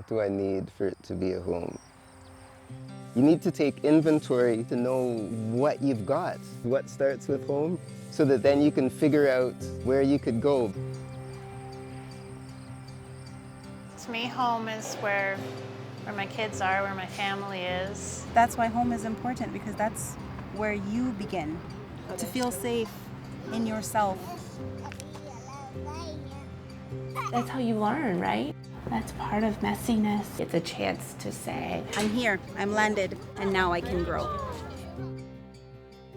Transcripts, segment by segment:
What do I need for it to be a home? You need to take inventory to know what you've got, what starts with home, so that then you can figure out where you could go. To me, home is where my kids are, where my family is. That's why home is important, because that's where you begin to feel safe in yourself. That's how you learn, right? That's part of messiness. It's a chance to say, I'm here, I'm landed, and now I can grow.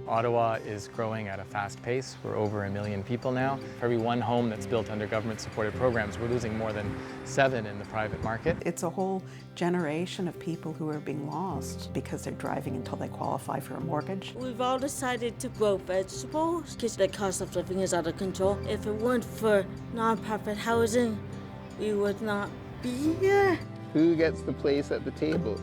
Ottawa is growing at a fast pace. We're over 1 million people now. For every one home that's built under government-supported programs, we're losing more than 7 in the private market. It's a whole generation of people who are being lost because they're driving until they qualify for a mortgage. We've all decided to grow vegetables because the cost of living is out of control. If it weren't for nonprofit housing, we would not be here. Who gets the place at the table?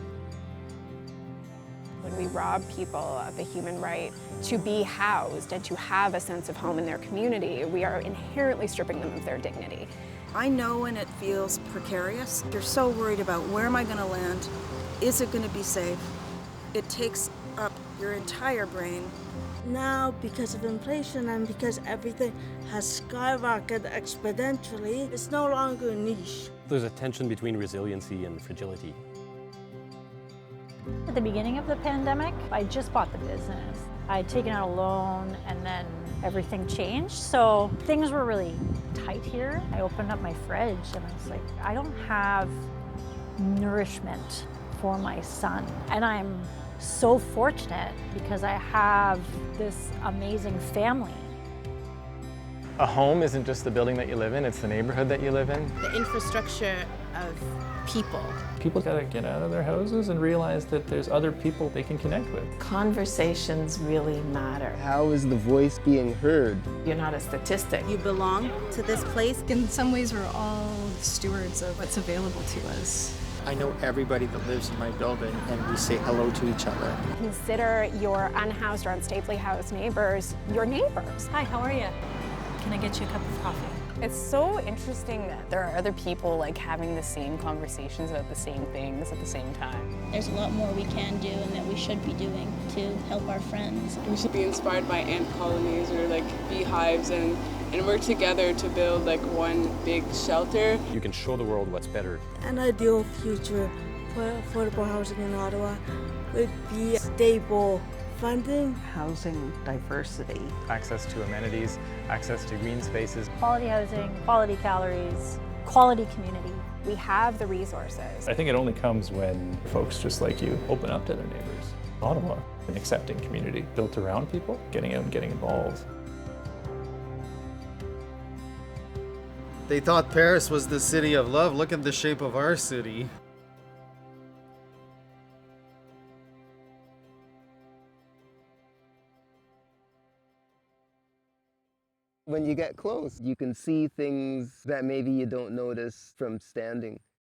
When we rob people of the human right to be housed and to have a sense of home in their community, we are inherently stripping them of their dignity. I know when it feels precarious. You're so worried about where am I going to land? Is it going to be safe? It takes up your entire brain. Now, because of inflation and because everything has skyrocketed exponentially, it's no longer a niche. There's a tension between resiliency and fragility. At the beginning of the pandemic, I just bought the business. I had taken out a loan and then everything changed. So things were really tight here. I opened up my fridge and I was like, I don't have nourishment for my son. And I'm so fortunate because I have this amazing family. A home isn't just the building that you live in, it's the neighborhood that you live in. The infrastructure of people. People gotta get out of their houses and realize that there's other people they can connect with. conversations really matter. How is the voice being heard? You're not a statistic. You belong to this place. In some ways, we're all stewards of what's available to us. I know everybody that lives in my building, and we say hello to each other. Consider your unhoused or unstably housed neighbors your neighbors. Hi, how are you? Can I get you a cup of coffee? It's so interesting that there are other people like having the same conversations about the same things at the same time. There's a lot more we can do and that we should be doing to help our friends. We should be inspired by ant colonies or like beehives and work together to build like one big shelter. You can show the world what's better. An ideal future for affordable housing in Ottawa would be stable funding, housing diversity, access to amenities, access to green spaces. Quality housing, quality calories, quality community. We have the resources. I think it only comes when folks just like you open up to their neighbors. Ottawa, an accepting community built around people, getting out and getting involved. They thought Paris was the city of love. Look at the shape of our city. When you get close, you can see things that maybe you don't notice from standing.